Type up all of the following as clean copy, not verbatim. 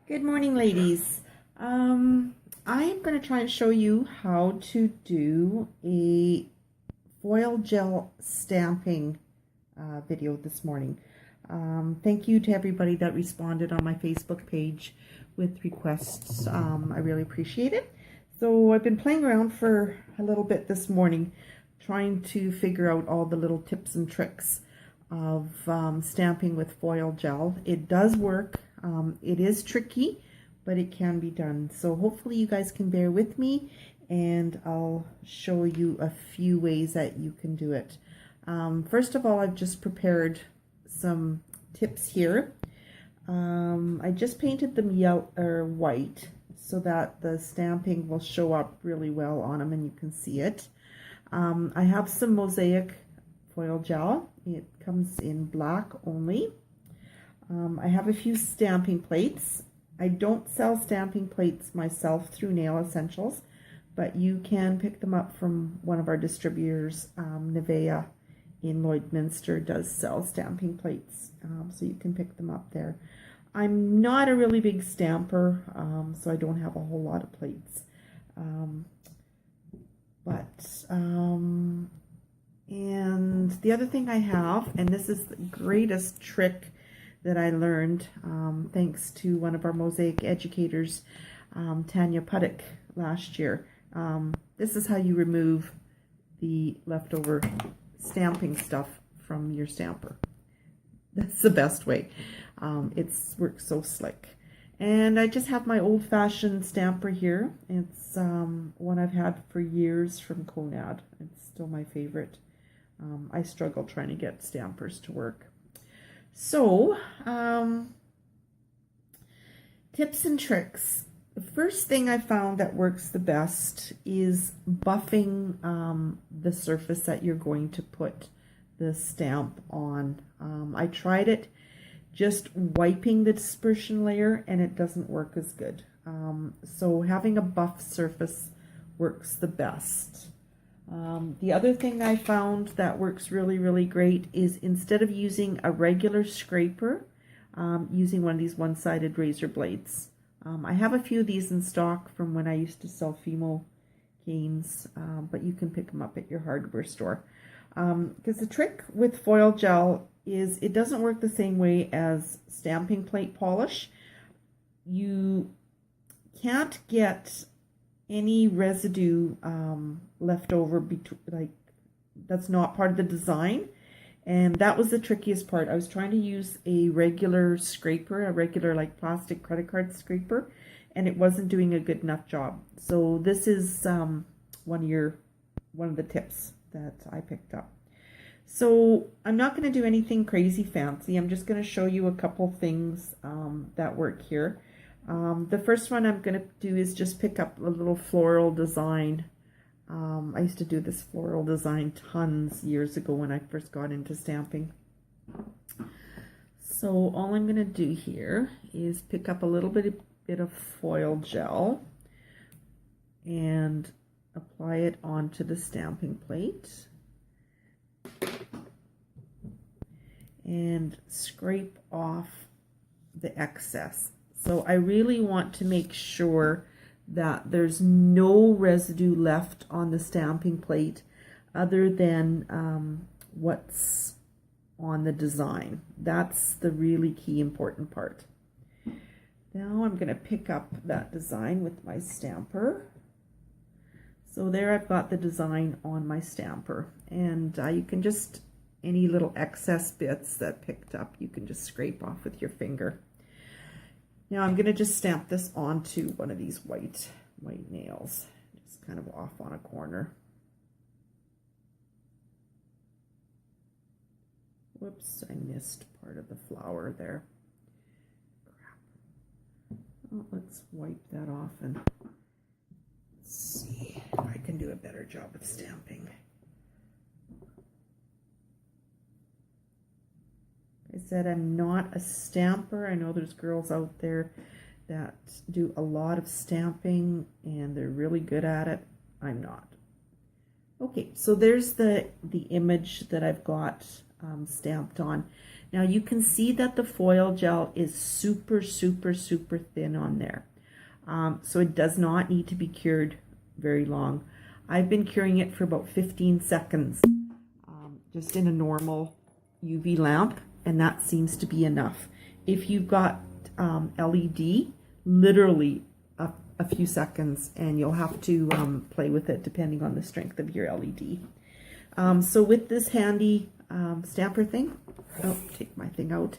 Good morning, ladies. I'm going to try and show you how to do a foil gel stamping video this morning. Thank you to everybody that responded on my Facebook page with requests. I really appreciate it. So I've been playing around for a little bit this morning, trying to figure out all the little tips and tricks of stamping with foil gel. It does work. It is tricky, but it can be done. So hopefully you guys can bear with me, and I'll show you a few ways that you can do it. First of all, I've just prepared some tips here. I just painted them yellow or white so that the stamping will show up really well on them and you can see it. I have some Mosaic Foil Gel. It comes in black only. I have a few stamping plates. I don't sell stamping plates myself through Nail Essentials, but you can pick them up from one of our distributors. Nevea in Lloydminster does sell stamping plates, so you can pick them up there. I'm not a really big stamper, so I don't have a whole lot of plates. And the other thing I have, and this is the greatest trick that I learned thanks to one of our mosaic educators, Tanya Puddick, last year. This is how you remove the leftover stamping stuff from your stamper. That's the best way. It works so slick. And I just have my old-fashioned stamper here. It's one I've had for years from Conad. It's still my favorite. I struggle trying to get stampers to work. So, tips and tricks. The first thing I found that works the best is buffing the surface that you're going to put the stamp on. I tried it just wiping the dispersion layer and it doesn't work as good. So having a buff surface works the best. The other thing I found that works really great is instead of using a regular scraper, using one of these one-sided razor blades. I have a few of these in stock from when I used to sell Fimo canes, but you can pick them up at your hardware store. Because the trick with foil gel is it doesn't work the same way as stamping plate polish. You can't get any residue left over, like that's not part of the design, and that was the trickiest part. I was trying to use a regular scraper, a regular like plastic credit card scraper, and it wasn't doing a good enough job. So this is one of the tips that I picked up. So I'm not going to do anything crazy fancy. I'm just going to show you a couple things that work here. The first one I'm going to do is just pick up a little floral design. I used to do this floral design tons years ago when I first got into stamping. So all I'm going to do here is pick up a little bit of foil gel and apply it onto the stamping plate and scrape off the excess. So I really want to make sure that there's no residue left on the stamping plate other than what's on the design. That's the really key important part. Now I'm going to pick up that design with my stamper. So there I've got the design on my stamper, and you can just, any little excess bits that picked up, you can just scrape off with your finger. Now I'm going to just stamp this onto one of these white nails, just kind of off on a corner. Whoops, I missed part of the flower there. Crap. Oh, let's wipe that off and see if I can do a better job of stamping. I said I'm not a stamper. I know there's girls out there that do a lot of stamping and they're really good at it. I'm not. Okay, so there's the image that I've got stamped on. Now you can see that the foil gel is super, super, super thin on there. So it does not need to be cured very long. I've been curing it for about 15 seconds, just in a normal UV lamp, and that seems to be enough. If you've got LED, literally a few seconds, and you'll have to play with it depending on the strength of your LED. So with this handy stamper thing, take my thing out,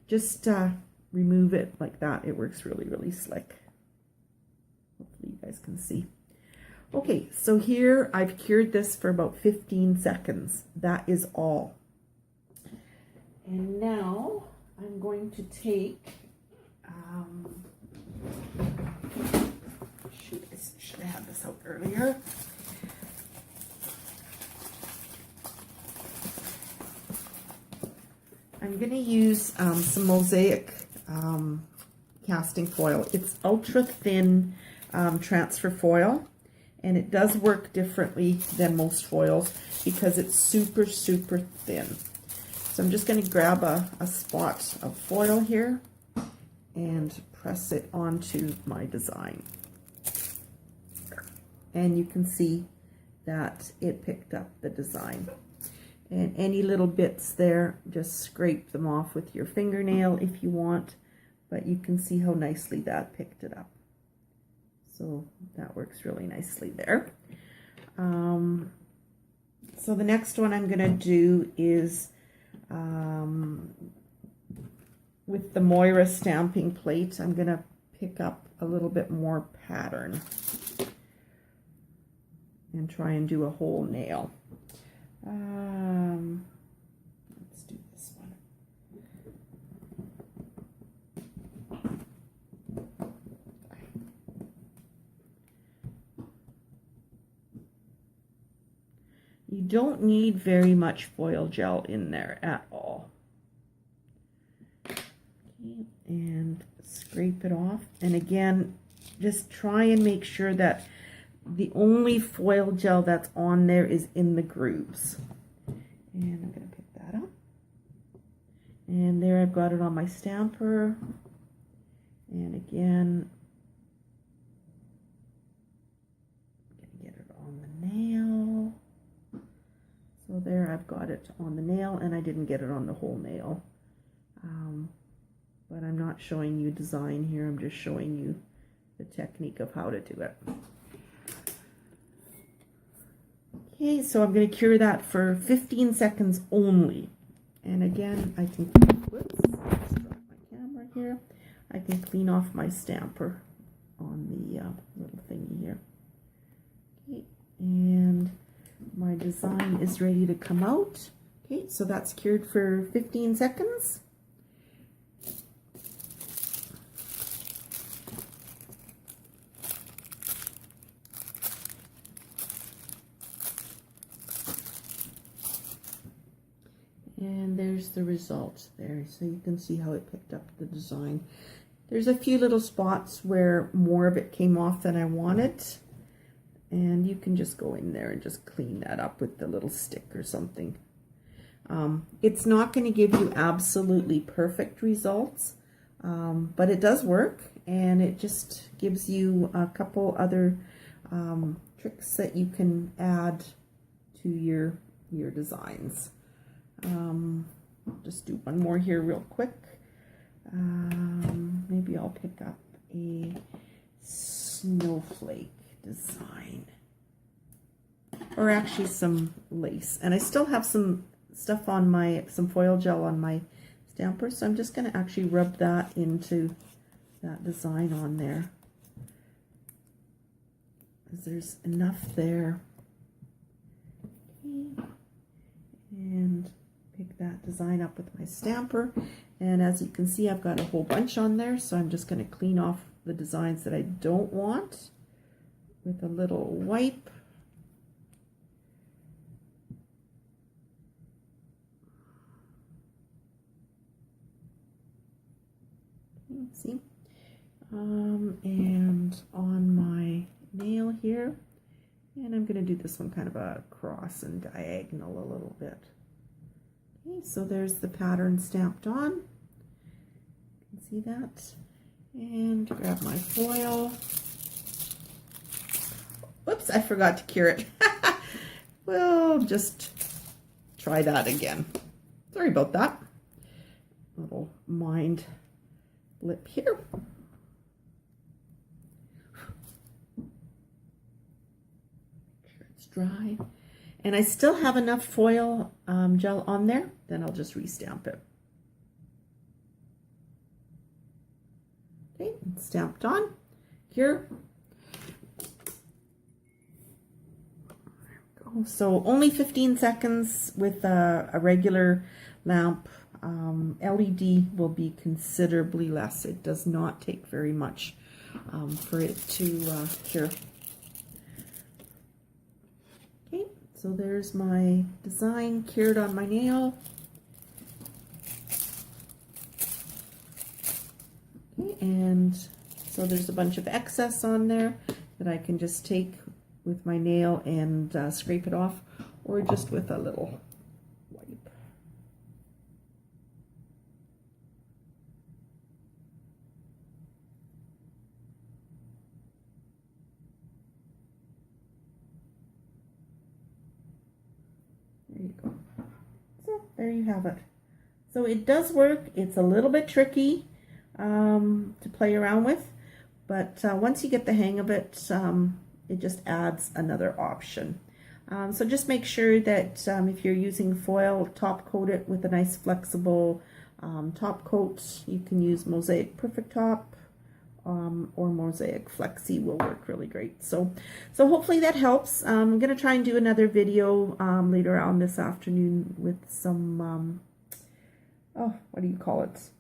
just remove it like that. It works really, really slick. Hopefully you guys can see. Okay, so here I've cured this for about 15 seconds. That is all. And now I'm going to take, shoot, I should have had this out earlier. I'm going to use some Mosaic casting foil. It's ultra thin transfer foil, and it does work differently than most foils because it's super, super thin. So I'm just going to grab a spot of foil here and press it onto my design. And you can see that it picked up the design. And any little bits there, just scrape them off with your fingernail if you want, but you can see how nicely that picked it up. So that works really nicely there. So the next one I'm going to do is with the Moira stamping plate, I'm going to pick up a little bit more pattern and try and do a whole nail. Let's do this one. You don't need very much foil gel in there at all. Okay, and scrape it off. And again, just try and make sure that the only foil gel that's on there is in the grooves. And I'm going to pick that up. And there I've got it on my stamper. And again, I'm going to get it on the nail. So there I've got it on the nail, and I didn't get it on the whole nail. But I'm not showing you design here. I'm just showing you the technique of how to do it. Okay, so I'm going to cure that for 15 seconds only. And again, I can, whoops, just drop my camera here. I can clean off my stamper on the little thingy here. Okay, and my design is ready to come out. Okay, so that's cured for 15 seconds. And there's the result there. So you can see how it picked up the design. There's a few little spots where more of it came off than I wanted. And you can just go in there and just clean that up with the little stick or something. It's not going to give you absolutely perfect results, but it does work. And it just gives you a couple other tricks that you can add to your designs. I'll just do one more here real quick. Maybe I'll pick up a snowflake design, or actually some lace. And I still have some stuff on some foil gel on my stamper, so I'm just going to actually rub that into that design on there, because there's enough there. Okay. And pick that design up with my stamper, and as you can see, I've got a whole bunch on there, so I'm just going to clean off the designs that I don't want with a little wipe. See, and on my nail here, and I'm going to do this one kind of a cross and diagonal a little bit. Okay, so there's the pattern stamped on. You can see that. And grab my foil. Whoops, I forgot to cure it. We'll just try that again. Sorry about that. Little mind blip here. Make sure it's dry. And I still have enough foil gel on there, then I'll just restamp it. Okay, it's stamped on. Here. So only 15 seconds with a regular lamp. LED will be considerably less. It does not take very much for it to cure. Okay, so there's my design cured on my nail. Okay, and so there's a bunch of excess on there that I can just take with my nail and scrape it off, or just with a little wipe. There you go. So there you have it. So it does work. It's a little bit tricky to play around with, but once you get the hang of it, it just adds another option. So just make sure that if you're using foil, top coat it with a nice flexible top coat. You can use Mosaic Perfect Top or Mosaic Flexi will work really great. So hopefully that helps. I'm going to try and do another video later on this afternoon with some, oh, what do you call it?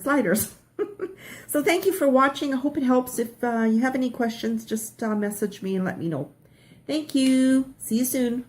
Sliders. So thank you for watching. I hope it helps. If you have any questions, just message me and let me know. Thank you. See you soon.